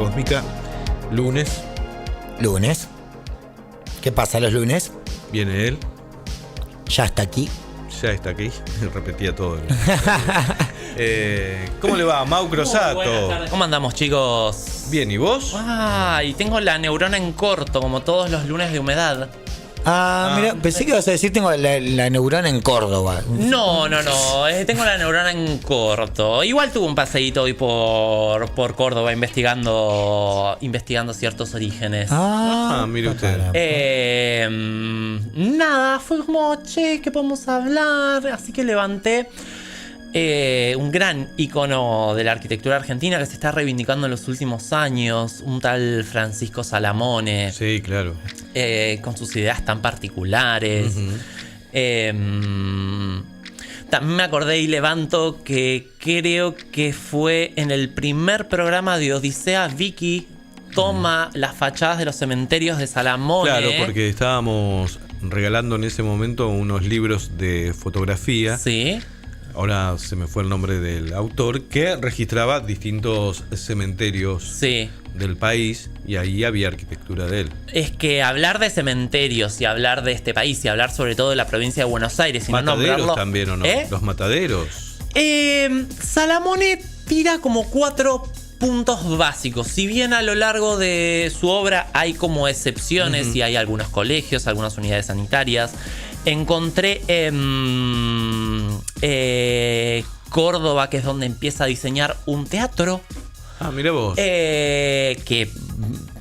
Cósmica. Lunes. Lunes. ¿Qué pasa los lunes? Viene él. Ya está aquí. Ya está aquí. Repetía todo. ¿Cómo le va, Mau Crosato? ¿Cómo andamos, chicos? Bien, ¿y vos? Y tengo la neurona en corto, como todos los lunes de humedad. Mira, pensé que ibas a decir tengo la neurona en Córdoba. No. Tengo la neurona en corto. Igual tuve un paseíto hoy por Córdoba investigando ciertos orígenes. Mire usted. Nada, fue como, che, ¿qué podemos hablar? Así que levanté un gran ícono de la arquitectura argentina que se está reivindicando en los últimos años, un tal Francisco Salamone. Sí, claro. Con sus ideas tan particulares. También me acordé y levanto que creo que fue en el primer programa de Odisea Vicky toma las fachadas de los cementerios de Salamone. Claro, porque estábamos regalando en ese momento unos libros de fotografía. Sí. Ahora se me fue el nombre del autor, que registraba distintos cementerios del país, y ahí había arquitectura de él. Es que hablar de cementerios y hablar de este país y hablar sobre todo de la provincia de Buenos Aires y ¿Mataderos no nombrarlo, también o no? Los mataderos. Salamone tira como 4 puntos básicos. Si bien a lo largo de su obra hay como excepciones y hay algunos colegios, algunas unidades sanitarias, encontré Córdoba, que es donde empieza a diseñar un teatro. Mira vos. Que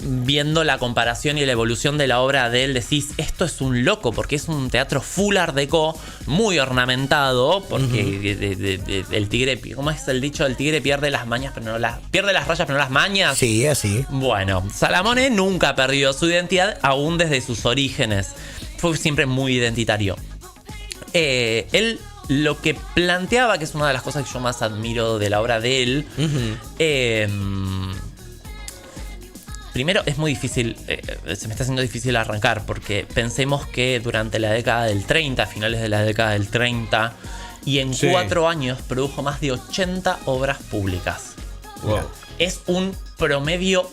viendo la comparación y la evolución de la obra de él decís, esto es un loco, porque es un teatro full art deco, muy ornamentado, porque el tigre, ¿cómo es el dicho? El tigre pierde las mañas, pero no pierde las rayas, pero no las mañas. Sí, así. Bueno, Salamone nunca perdió su identidad, aún desde sus orígenes. Fue siempre muy identitario. Él lo que planteaba, que es una de las cosas que yo más admiro de la obra de él, primero es muy difícil, se me está haciendo difícil arrancar, porque pensemos que durante la década del 30, finales de la década del 30, y en 4 años produjo más de 80 obras públicas. Wow. Es un promedio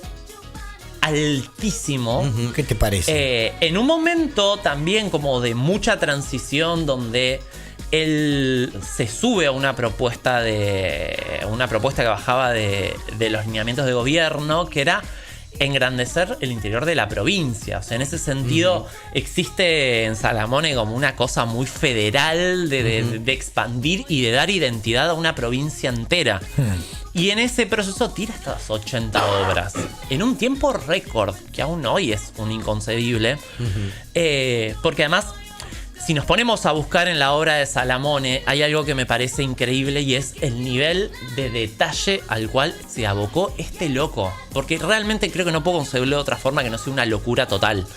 altísimo. ¿Qué te parece? En un momento también como de mucha transición, donde él se sube a una propuesta que bajaba de los lineamientos de gobierno, que era engrandecer el interior de la provincia. O sea, en ese sentido existe en Salamone como una cosa muy federal de expandir y de dar identidad a una provincia entera. Y en ese proceso tira estas 80 obras en un tiempo récord, que aún hoy es un inconcebible. Porque además, si nos ponemos a buscar en la obra de Salamone, hay algo que me parece increíble, y es el nivel de detalle al cual se abocó este loco. Porque realmente creo que no puedo concebirlo de otra forma que no sea una locura total.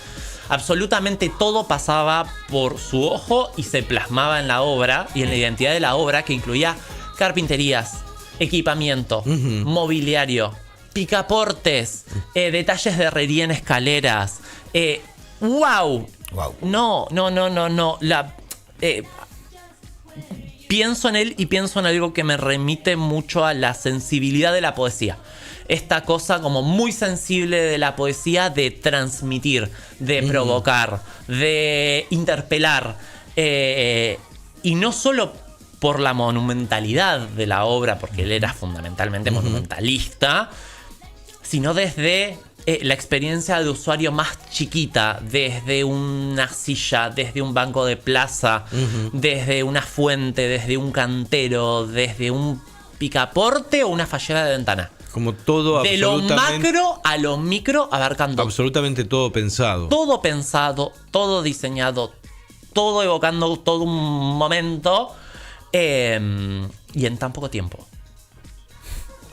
Absolutamente todo pasaba por su ojo y se plasmaba en la obra y en la identidad de la obra, que incluía carpinterías, equipamiento, mobiliario, picaportes, detalles de herrería en escaleras. ¡Wow! No. Pienso en él y pienso en algo que me remite mucho a la sensibilidad de la poesía. Esta cosa como muy sensible de la poesía, de transmitir, de provocar, de interpelar. Y no solo por la monumentalidad de la obra, porque él era fundamentalmente monumentalista, sino desde la experiencia de usuario más chiquita, desde una silla, desde un banco de plaza, desde una fuente, desde un cantero, desde un picaporte o una fallera de ventana. Como todo, de lo macro a lo micro, abarcando absolutamente todo pensado. Todo pensado, todo diseñado, todo evocando todo un momento, y en tan poco tiempo.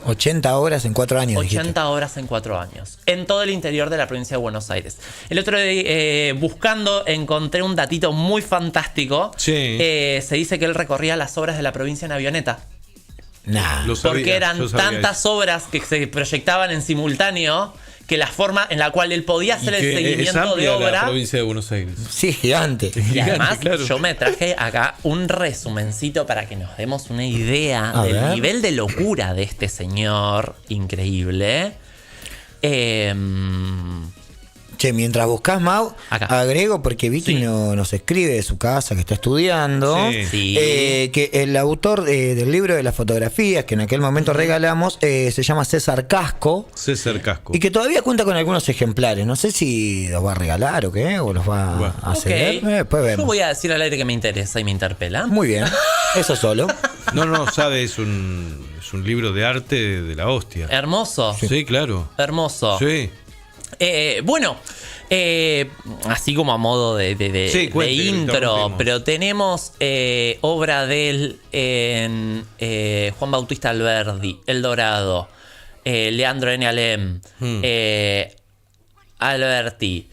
80 horas en 4 años. 80 dijiste. horas en 4 años. En todo el interior de la provincia de Buenos Aires. El otro día, buscando, encontré un datito muy fantástico. Se dice que él recorría las obras de la provincia en avioneta. Porque eran tantas obras que se proyectaban en simultáneo, que la forma en la cual él podía hacer el seguimiento de obra. La provincia de Buenos Aires. Sí, gigante. Y además, yo me traje acá un resumencito para que nos demos una idea del nivel de locura de este señor increíble. Che, mientras buscas, Mau, Acá. agrego, porque Vicky nos escribe de su casa, que está estudiando, Sí. que el autor del libro de las fotografías, que en aquel momento regalamos, se llama César Casco. César Casco. Y que todavía cuenta con algunos ejemplares. No sé si los va a regalar o qué, o los va a ceder. Después vemos. Yo voy a decir al aire que me interesa y me interpela. Muy bien, eso solo. No, sabe, es un libro de arte de la hostia. Hermoso. Sí, claro. Hermoso. Sí. Bueno, así como a modo de cuente, intro, pero tenemos obra de él en Juan Bautista Alberdi, El Dorado, Leandro N. Alem, Alberti,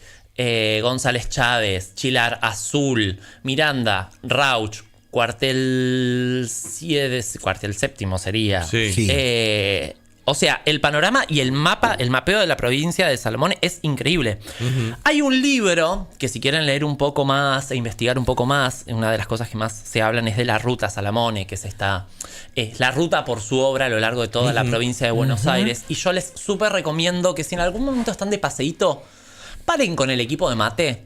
González Chávez, Chilar Azul, Miranda, Rauch, Cuartel Séptimo sería. Sí. O sea, el panorama y el mapeo de la provincia de Salomón es increíble. Hay un libro que si quieren leer un poco más e investigar un poco más, una de las cosas que más se hablan es de la ruta Salamone, que es la ruta por su obra a lo largo de toda la provincia de Buenos Aires. Y yo les súper recomiendo que si en algún momento están de paseíto, paren con el equipo de mate.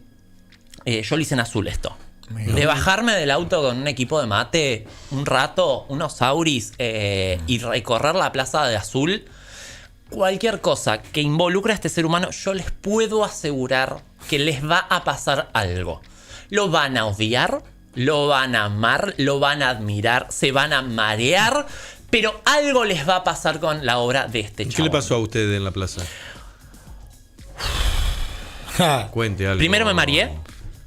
Yo lo hice en Azul esto. De bajarme del auto con un equipo de mate un rato, unos auris y recorrer la plaza de Azul, cualquier cosa que involucre a este ser humano, yo les puedo asegurar que les va a pasar algo. Lo van a odiar, lo van a amar, lo van a admirar, se van a marear, pero algo les va a pasar con la obra de este chabón. ¿Qué le pasó a usted en la plaza? Cuente algo. Primero me mareé.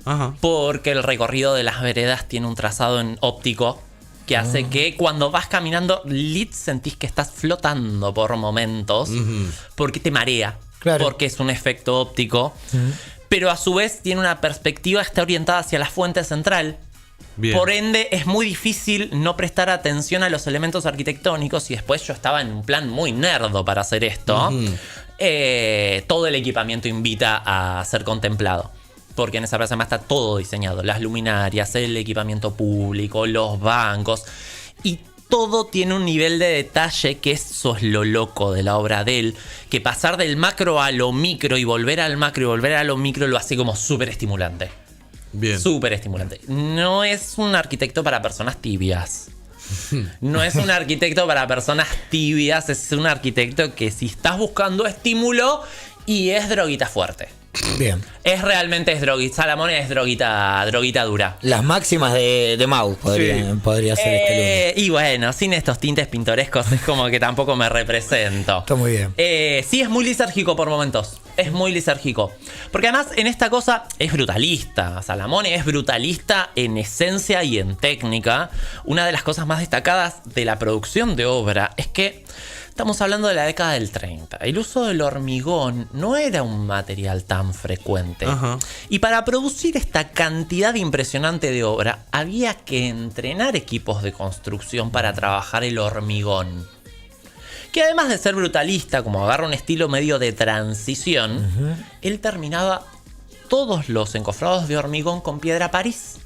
Ajá. Porque el recorrido de las veredas tiene un trazado en óptico que hace que cuando vas caminando, sentís que estás flotando por momentos, porque te marea, porque es un efecto óptico, pero a su vez tiene una perspectiva, está orientada hacia la fuente central. Bien. Por ende, es muy difícil no prestar atención a los elementos arquitectónicos. Y después yo estaba en un plan muy nerdo para hacer esto. Todo el equipamiento invita a ser contemplado. Porque en esa plaza además está todo diseñado. Las luminarias, el equipamiento público, los bancos. Y todo tiene un nivel de detalle que eso es lo loco de la obra de él. Que pasar del macro a lo micro y volver al macro y volver a lo micro lo hace como súper estimulante. Bien. Súper estimulante. No es un arquitecto para personas tibias. No es un arquitecto para personas tibias. Es un arquitecto que si estás buscando estímulo y es droguita fuerte. Bien. Es droguita. Salamone es droguita dura. Las máximas de Mau podría ser este lunes. Y bueno, sin estos tintes pintorescos es como que tampoco me represento. Está muy bien. Sí, es muy lisérgico por momentos. Es muy lisérgico. Porque además en esta cosa es brutalista. Salamone es brutalista en esencia y en técnica. Una de las cosas más destacadas de la producción de obra es que estamos hablando de la década del 30. El uso del hormigón no era un material tan frecuente. Ajá. Y para producir esta cantidad impresionante de obra, había que entrenar equipos de construcción para trabajar el hormigón. Que además de ser brutalista, como agarra un estilo medio de transición, él terminaba todos los encofrados de hormigón con piedra París.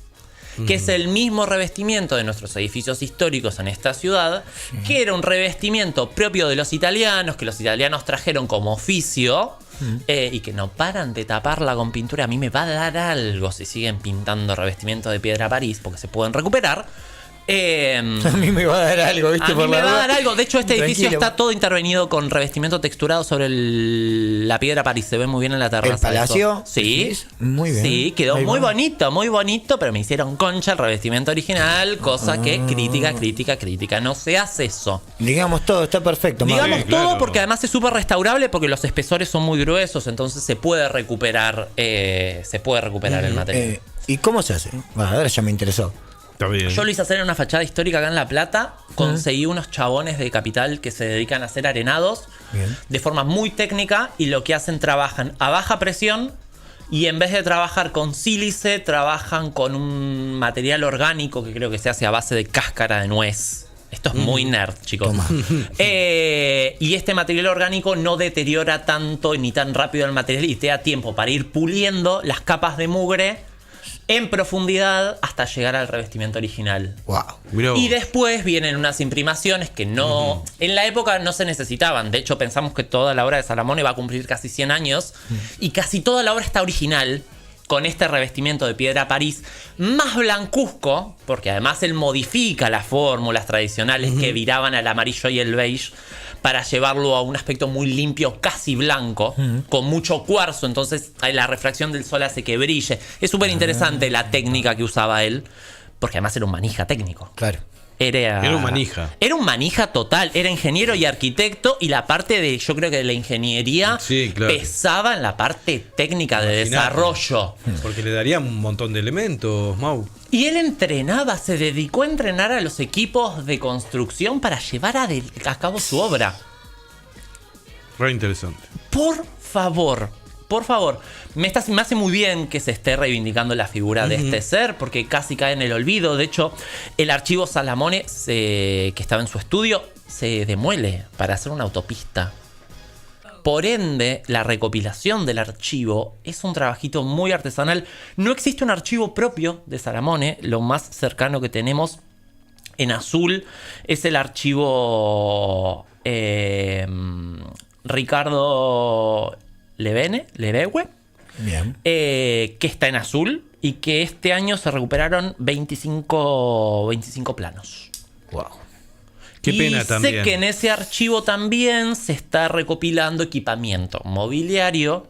Que es el mismo revestimiento de nuestros edificios históricos en esta ciudad, que era un revestimiento propio de los italianos, que los italianos trajeron como oficio, y que no paran de taparla con pintura. A mí me va a dar algo si siguen pintando revestimiento de piedra París, porque se pueden recuperar. A mí me va a dar algo, ¿viste? A mí me va a dar algo. De hecho, este edificio está todo intervenido con revestimiento texturado sobre la piedra París. Se ve muy bien en la terraza. ¿El palacio? Eso. Sí. Muy bien. Sí, quedó muy bonito, pero me hicieron concha el revestimiento original, cosa que crítica. No se hace eso. Digamos todo, está perfecto. Digamos todo, claro. Porque además es súper restaurable, porque los espesores son muy gruesos, entonces se puede recuperar el material. ¿Y cómo se hace? Bueno, ahora ya me interesó. Yo lo hice hacer en una fachada histórica acá en La Plata. Conseguí unos chabones de Capital que se dedican a hacer arenados de forma muy técnica, y lo que hacen, trabajan a baja presión, y en vez de trabajar con sílice, trabajan con un material orgánico que creo que se hace a base de cáscara de nuez. Esto es muy nerd, chicos. Y este material orgánico no deteriora tanto ni tan rápido el material, y te da tiempo para ir puliendo las capas de mugre en profundidad hasta llegar al revestimiento original. Wow. Y después vienen unas imprimaciones que no... En la época no se necesitaban. De hecho, pensamos que toda la obra de Salamone va a cumplir casi 100 años. Y casi toda la obra está original, con este revestimiento de piedra París, más blancuzco, porque además él modifica las fórmulas tradicionales que viraban al amarillo y el beige para llevarlo a un aspecto muy limpio, casi blanco, con mucho cuarzo. Entonces la refracción del sol hace que brille. Es súper interesante la técnica que usaba él, porque además era un manija técnico. Claro. Era un manija. Era un manija total. Era ingeniero y arquitecto, y la parte de, yo creo que de la ingeniería pesaba en la parte técnica de desarrollo. Porque le daría un montón de elementos, Mau. Y él entrenaba, se dedicó a entrenar a los equipos de construcción para llevar a cabo su obra. Re interesante. Por favor. Me hace muy bien que se esté reivindicando la figura de este ser, porque casi cae en el olvido. De hecho, el archivo Salamone, que estaba en su estudio, se demuele para hacer una autopista. Por ende, la recopilación del archivo es un trabajito muy artesanal. No existe un archivo propio de Salamone. Lo más cercano que tenemos en azul es el archivo Ricardo Lebegue, que está en azul y que este año se recuperaron 25 planos. Wow. Qué pena también. Sé que en ese archivo también se está recopilando equipamiento mobiliario,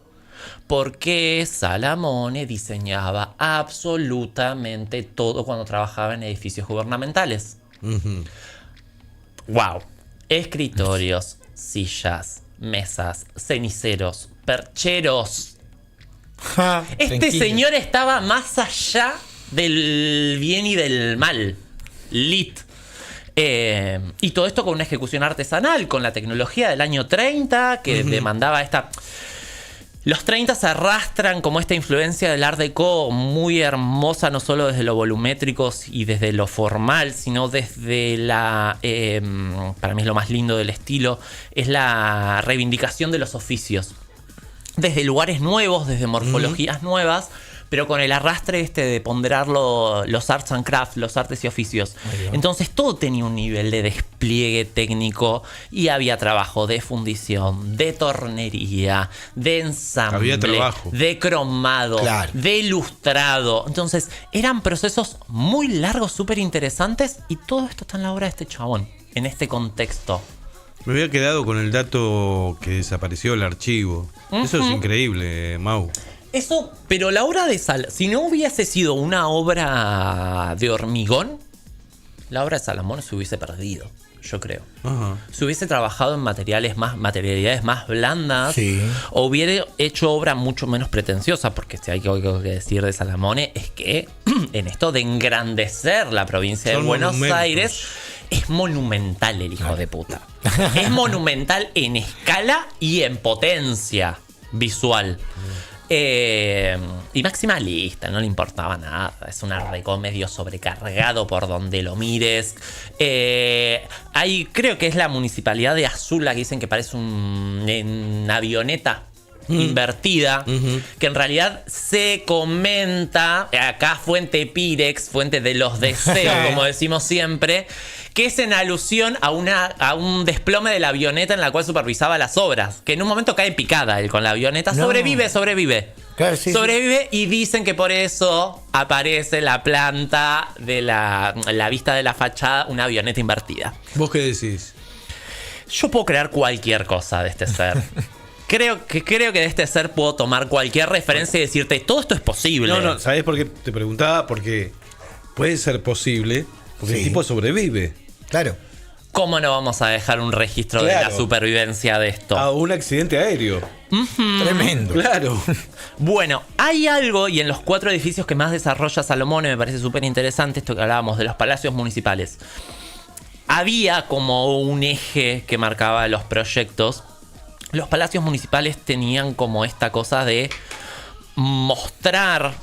porque Salamone diseñaba absolutamente todo cuando trabajaba en edificios gubernamentales. Wow. Escritorios, sillas, mesas, ceniceros, percheros. Este señor estaba más allá del bien y del mal. Lit. Y todo esto con una ejecución artesanal, con la tecnología del año 30 que demandaba esta... Los 30 se arrastran como esta influencia del Art Deco muy hermosa, no solo desde lo volumétrico y desde lo formal, sino desde la... para mí es lo más lindo del estilo, es la reivindicación de los oficios. Desde lugares nuevos, desde morfologías nuevas, pero con el arrastre de ponderar los arts and crafts, los artes y oficios. Entonces todo tenía un nivel de despliegue técnico y había trabajo de fundición, de tornería, de ensamble, de cromado, de lustrado. Entonces eran procesos muy largos, súper interesantes, y todo esto está en la obra de este chabón, en este contexto. Me había quedado con el dato que desapareció el archivo. Eso es increíble, Mau. Eso, pero la obra de si no hubiese sido una obra de hormigón, la obra de Salamone se hubiese perdido, yo creo. Se hubiese trabajado en materialidades más blandas, o hubiera hecho obra mucho menos pretenciosa, porque si hay algo que decir de Salamone es que en esto de engrandecer la provincia de Buenos Aires, es monumental el hijo de puta. Es monumental en escala y en potencia visual. Y maximalista, no le importaba nada. Es un Art Deco medio sobrecargado por donde lo mires. Creo que es la municipalidad de Azul la que dicen que parece una avioneta invertida, que en realidad se comenta, acá fuente Pirex, fuente de los deseos, como decimos siempre, que es en alusión a un desplome de la avioneta en la cual supervisaba las obras, que en un momento cae picada él con la avioneta. Sobrevive. Claro, sobrevive, y dicen que por eso aparece la planta de la vista de la fachada, una avioneta invertida. ¿Vos qué decís? Yo puedo crear cualquier cosa de este ser. Creo que de este ser puedo tomar cualquier referencia y decirte, todo esto es posible. No, ¿sabés por qué te preguntaba? Porque puede ser posible, porque el tipo sobrevive. Claro. ¿Cómo no vamos a dejar un registro de la supervivencia de esto? A un accidente aéreo. Tremendo. Claro. Bueno, hay algo, y en los 4 edificios que más desarrolla Salamone me parece súper interesante esto que hablábamos de los palacios municipales. Había como un eje que marcaba los proyectos. Los palacios municipales tenían como esta cosa de mostrar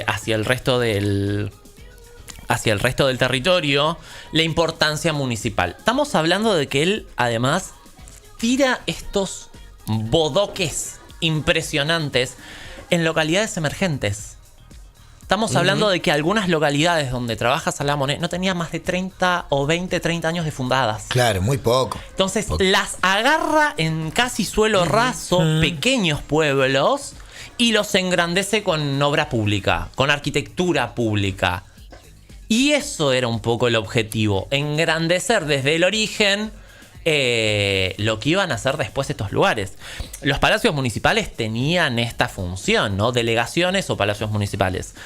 hacia el resto del territorio la importancia municipal. Estamos hablando de que él además tira estos bodoques impresionantes en localidades emergentes. Estamos hablando de que algunas localidades donde trabaja Salamone no tenían más de 30 o 20, 30 años de fundadas. Claro, muy poco. Entonces las agarra en casi suelo raso, pequeños pueblos, y los engrandece con obra pública, con arquitectura pública. Y eso era un poco el objetivo, engrandecer desde el origen lo que iban a hacer después estos lugares. Los palacios municipales tenían esta función, ¿no? Delegaciones o palacios municipales.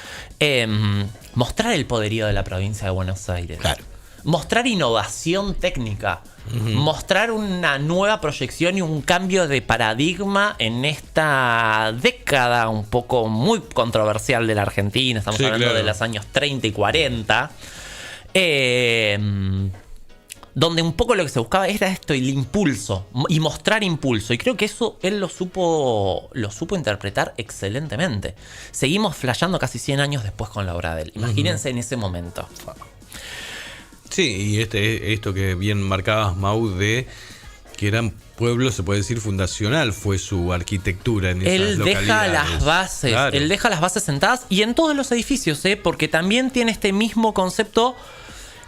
Mostrar el poderío de la provincia de Buenos Aires. Claro. Mostrar innovación técnica. Mostrar una nueva proyección y un cambio de paradigma en esta década un poco muy controversial de la Argentina. Estamos hablando de los años 30 y 40. Donde un poco lo que se buscaba era esto, el impulso, y mostrar impulso. Y creo que eso él lo supo interpretar excelentemente. Seguimos flasheando casi 100 años después con la obra de él. Imagínense en ese momento. Sí, y esto que bien marcabas, Mau, de que eran pueblos, se puede decir, fundacional, fue su arquitectura en esas localidades. Él deja las bases, claro. Él deja las bases sentadas, y en todos los edificios, porque también tiene este mismo concepto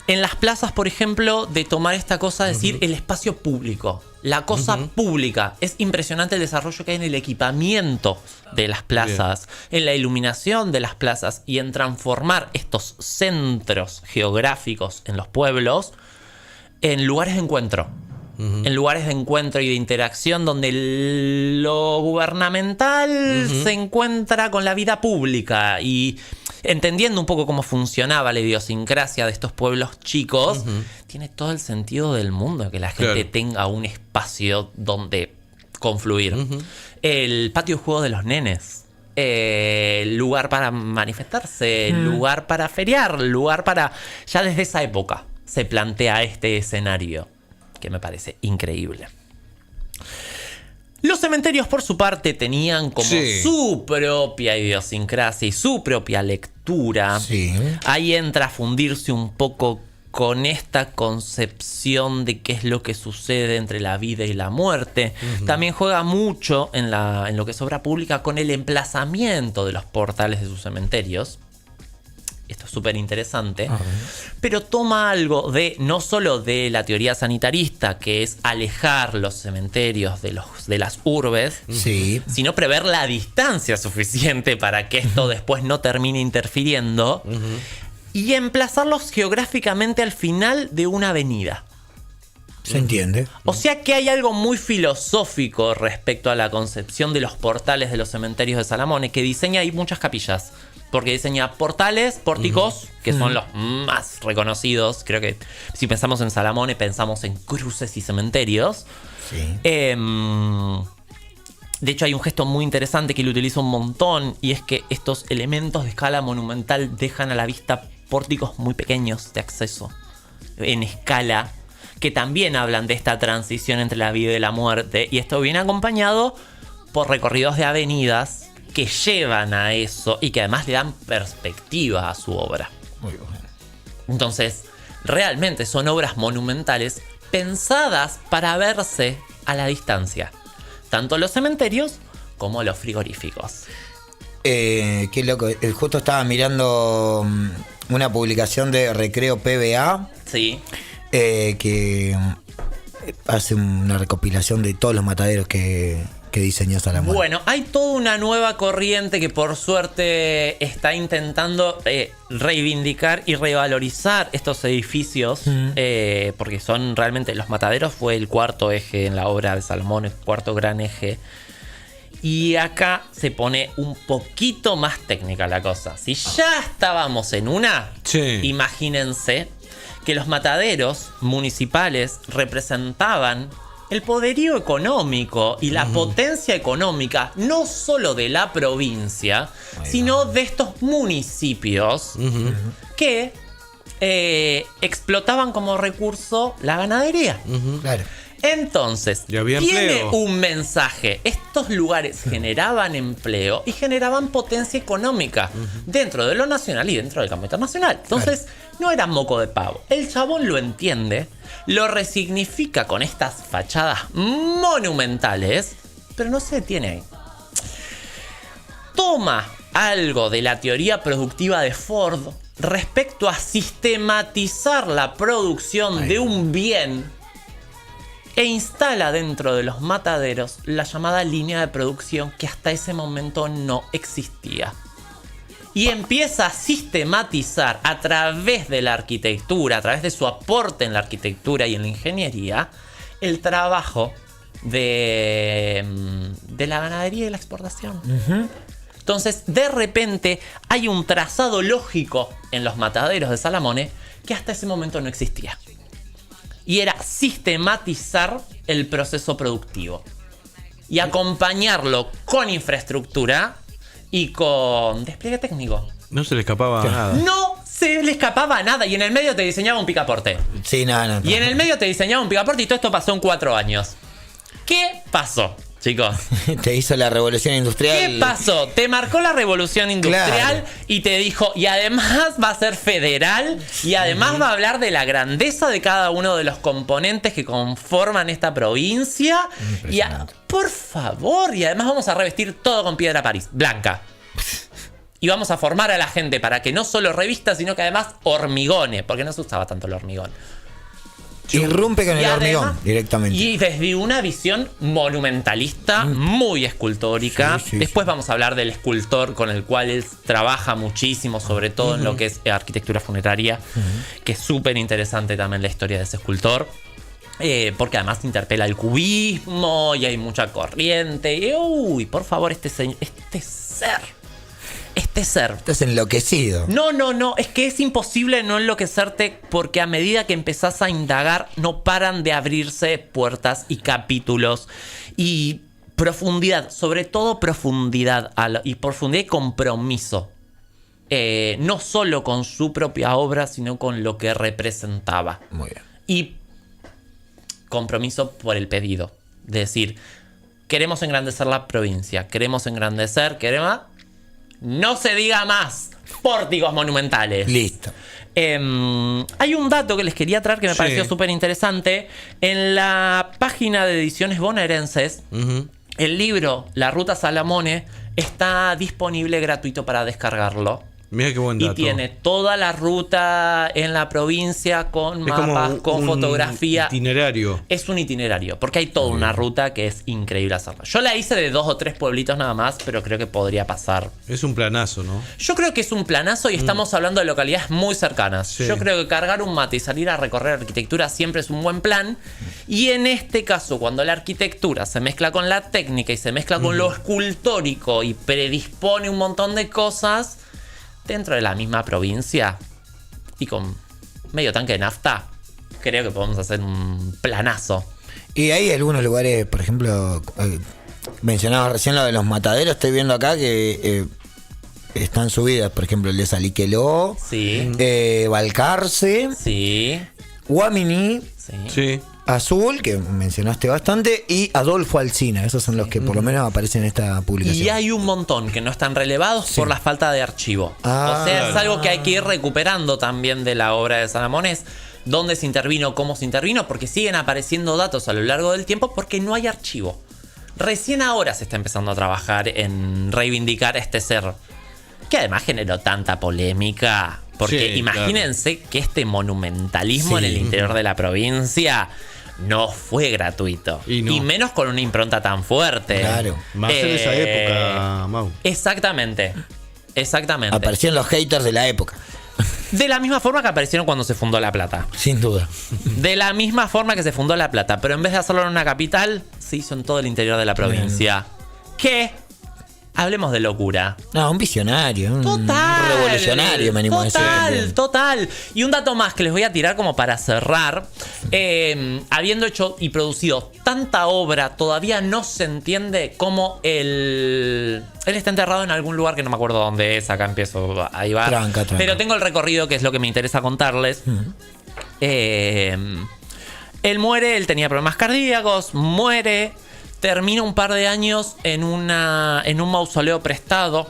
en las plazas, por ejemplo, de tomar esta cosa, decir el espacio público, la cosa pública. Es impresionante el desarrollo que hay en el equipamiento de las plazas, en la iluminación de las plazas y en transformar estos centros geográficos en los pueblos en lugares de encuentro. En lugares de encuentro y de interacción donde lo gubernamental se encuentra con la vida pública, y entendiendo un poco cómo funcionaba la idiosincrasia de estos pueblos chicos, tiene todo el sentido del mundo que la gente tenga un espacio donde confluir. El patio de juego de los nenes, lugar para manifestarse, lugar para feriar, lugar para... Ya desde esa época se plantea este escenario, que me parece increíble. Los cementerios, por su parte, tenían como su propia idiosincrasia y su propia lectura. Ahí entra a fundirse un poco con esta concepción de qué es lo que sucede entre la vida y la muerte. También juega mucho en lo que es obra pública con el emplazamiento de los portales de sus cementerios. Esto es súper interesante, pero toma algo de no solo de la teoría sanitarista, que es alejar los cementerios de las urbes, sino prever la distancia suficiente para que esto después no termine interfiriendo, y emplazarlos geográficamente al final de una avenida. ¿Se entiende? O sea que hay algo muy filosófico respecto a la concepción de los portales de los cementerios de Salamone, que diseña ahí muchas capillas. Porque diseña portales, pórticos, que son los más reconocidos. Creo que si pensamos en Salamone, pensamos en cruces y cementerios. De hecho, hay un gesto muy interesante que él utiliza un montón, y es que estos elementos de escala monumental dejan a la vista pórticos muy pequeños de acceso en escala, que también hablan de esta transición entre la vida y la muerte. Y esto viene acompañado por recorridos de avenidas que llevan a eso y que además le dan perspectiva a su obra. Muy bueno. Entonces, realmente son obras monumentales pensadas para verse a la distancia. Tanto los cementerios como los frigoríficos. Qué loco. Justo estaba mirando una publicación de Recreo PBA. Que hace una recopilación de todos los mataderos que diseñó Salamone. Bueno, hay toda una nueva corriente que por suerte está intentando reivindicar y revalorizar estos edificios, porque son realmente, los mataderos fue el cuarto eje en la obra de Salamone, el cuarto gran eje. Y acá se pone un poquito más técnica la cosa. Si ya estábamos en una, imagínense que los mataderos municipales representaban el poderío económico y la potencia económica, no solo de la provincia, sino de estos municipios que explotaban como recurso la ganadería. Claro. Entonces, tiene un mensaje. Estos lugares generaban empleo y generaban potencia económica dentro de lo nacional y dentro del campo internacional. Entonces, no era moco de pavo. El chabón lo entiende, lo resignifica con estas fachadas monumentales, pero no se detiene ahí. Toma algo de la teoría productiva de Ford respecto a sistematizar la producción de un bien e instala dentro de los mataderos la llamada línea de producción que hasta ese momento no existía. Y empieza a sistematizar a través de la arquitectura, a través de su aporte en la arquitectura y en la ingeniería, el trabajo de la ganadería y la exportación. Entonces, de repente, hay un trazado lógico en los mataderos de Salamone que hasta ese momento no existía. Y era sistematizar el proceso productivo y acompañarlo con infraestructura y con despliegue técnico. No se le escapaba nada. No se le escapaba nada. Y en el medio te diseñaba un picaporte. Sí, no. Y en el medio te diseñaba un picaporte y todo esto pasó en 4 años. ¿Qué pasó, chicos? Te hizo la revolución industrial. ¿Qué pasó? Te marcó la revolución industrial, claro, y te dijo, y además va a ser federal, y además va a hablar de la grandeza de cada uno de los componentes que conforman esta provincia. Y por favor, y además vamos a revestir todo con piedra París, blanca. Y vamos a formar a la gente para que no solo revista, sino que además hormigone, porque no se usaba tanto el hormigón. Irrumpe con el hormigón directamente. Y desde una visión monumentalista, muy escultórica. Sí. Después vamos a hablar del escultor con el cual él trabaja muchísimo, sobre todo en lo que es arquitectura funeraria, que es súper interesante también la historia de ese escultor. Porque además interpela el cubismo y hay mucha corriente. Y, uy, por favor, este ser. Estás enloquecido. No, es que es imposible no enloquecerte porque a medida que empezás a indagar no paran de abrirse puertas y capítulos y profundidad, sobre todo profundidad y compromiso. No solo con su propia obra, sino con lo que representaba. Muy bien. Y compromiso por el pedido. De decir, queremos engrandecer la provincia, queremos. No se diga más. Pórticos monumentales. Listo. Hay un dato que les quería traer que me pareció súper interesante. En la página de Ediciones Bonaerenses, el libro La Ruta Salamone está disponible gratuito para descargarlo. Mira qué buen dato. Y tiene toda la ruta en la provincia con mapas, con fotografía. Itinerario. Es un itinerario, porque hay toda una ruta que es increíble hacerla. Yo la hice de 2 o 3 pueblitos nada más, pero creo que podría pasar. Es un planazo, ¿no? Yo creo que es un planazo y estamos hablando de localidades muy cercanas. Sí. Yo creo que cargar un mate y salir a recorrer arquitectura siempre es un buen plan. Y en este caso, cuando la arquitectura se mezcla con la técnica y se mezcla con lo escultórico y predispone un montón de cosas dentro de la misma provincia y con medio tanque de nafta, creo que podemos hacer un planazo. Y hay algunos lugares, por ejemplo, mencionabas recién lo de los mataderos, estoy viendo acá que están subidas, por ejemplo, el de Saliqueló, Balcarce, Guamini, Azul, que mencionaste bastante, y Adolfo Alsina. Esos son los que por lo menos aparecen en esta publicación. Y hay un montón que no están relevados por la falta de archivo. O sea, es algo que hay que ir recuperando también de la obra de Salamones. Dónde se intervino, cómo se intervino, porque siguen apareciendo datos a lo largo del tiempo porque no hay archivo. Recién ahora se está empezando a trabajar en reivindicar este ser, que además generó tanta polémica. Porque imagínense que este monumentalismo en el interior de la provincia no fue gratuito. Y menos con una impronta tan fuerte. Claro. Más en esa época, Mau. Exactamente. Aparecieron los haters de la época. De la misma forma que aparecieron cuando se fundó La Plata. Sin duda. De la misma forma que se fundó La Plata. Pero en vez de hacerlo en una capital, se hizo en todo el interior de la provincia. ¿Qué? Hablemos de locura. No, un visionario, un revolucionario, me animo a decir. Total. Y un dato más que les voy a tirar como para cerrar. Habiendo hecho y producido tanta obra, todavía no se entiende cómo él está enterrado en algún lugar que no me acuerdo dónde es. Acá empiezo a llevar. Tranca. Pero tengo el recorrido, que es lo que me interesa contarles. Él muere, él tenía problemas cardíacos, muere. Termina un par de años en un mausoleo prestado.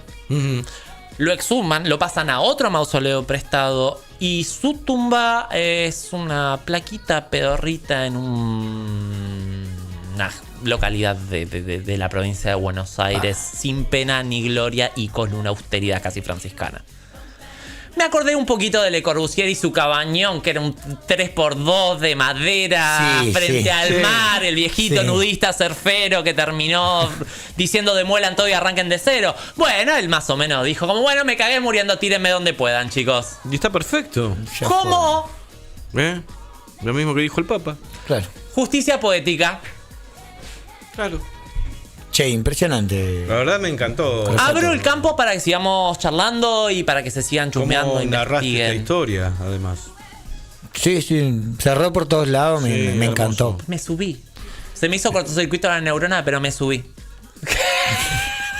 Lo exhuman, lo pasan a otro mausoleo prestado. Y su tumba es una plaquita pedorrita en una localidad de la provincia de Buenos Aires, sin pena ni gloria y con una austeridad casi franciscana. Me acordé un poquito de Le Corbusier y su cabañón, que era un 3x2 de madera frente al mar, el viejito nudista surfero que terminó diciendo demuelan todo y arranquen de cero. Bueno, él más o menos dijo como, bueno, me cagué muriendo, tírenme donde puedan, chicos. Y está perfecto. ¿Cómo? Lo mismo que dijo el Papa. Claro. Justicia poética. Claro. Che, impresionante. La verdad me encantó. Abro el campo para que sigamos charlando y para que se sigan chusmeando y narraste esta investiguen. historia, además. Sí, cerró por todos lados, me encantó. Me subí. Se me hizo cortocircuito la neurona, pero me subí.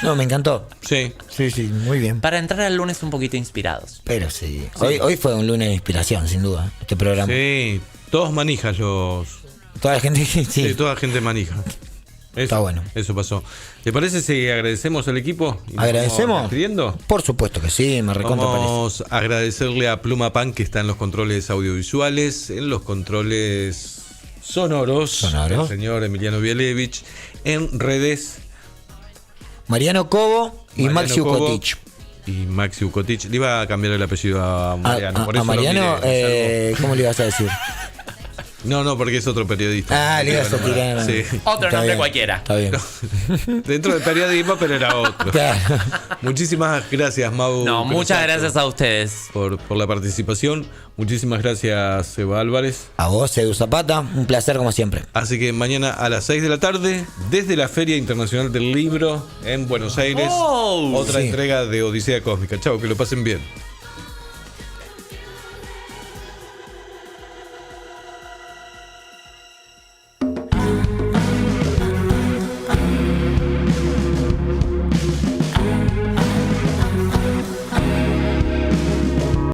No, me encantó. Sí. Sí, muy bien. Para entrar al lunes un poquito inspirados. Pero sí. Hoy fue un lunes de inspiración, sin duda, este programa. Sí, todos manijas los... Toda la gente, sí. Toda la gente manija. Está bueno. Eso pasó. ¿Te parece si agradecemos al equipo? Y nos ¿Agradecemos? vamos despidiendo? Por supuesto que sí, me recontra parece. Vamos a agradecerle a Pluma Pan, que está en los controles audiovisuales, en los controles sonoros. El señor Emiliano Bielevich. En redes, Mariano Cobo y Maxi Ucotich. Y Maxi Ucotich. Le iba a cambiar el apellido a Mariano. Por eso a Mariano, ¿cómo le ibas a decir? No, porque es otro periodista. Le ibas a tirar. Sí. Otro Está nombre bien, cualquiera. Está bien. Dentro del periodismo, pero era otro. Claro. Muchísimas gracias, Mau. No, muchas Perosato, gracias a ustedes. por la participación. Muchísimas gracias, Eva Álvarez. A vos, Edu Zapata, un placer como siempre. Así que mañana a las 6 de la tarde, desde la Feria Internacional del Libro en Buenos Aires, otra entrega de Odisea Cósmica. Chao, que lo pasen bien.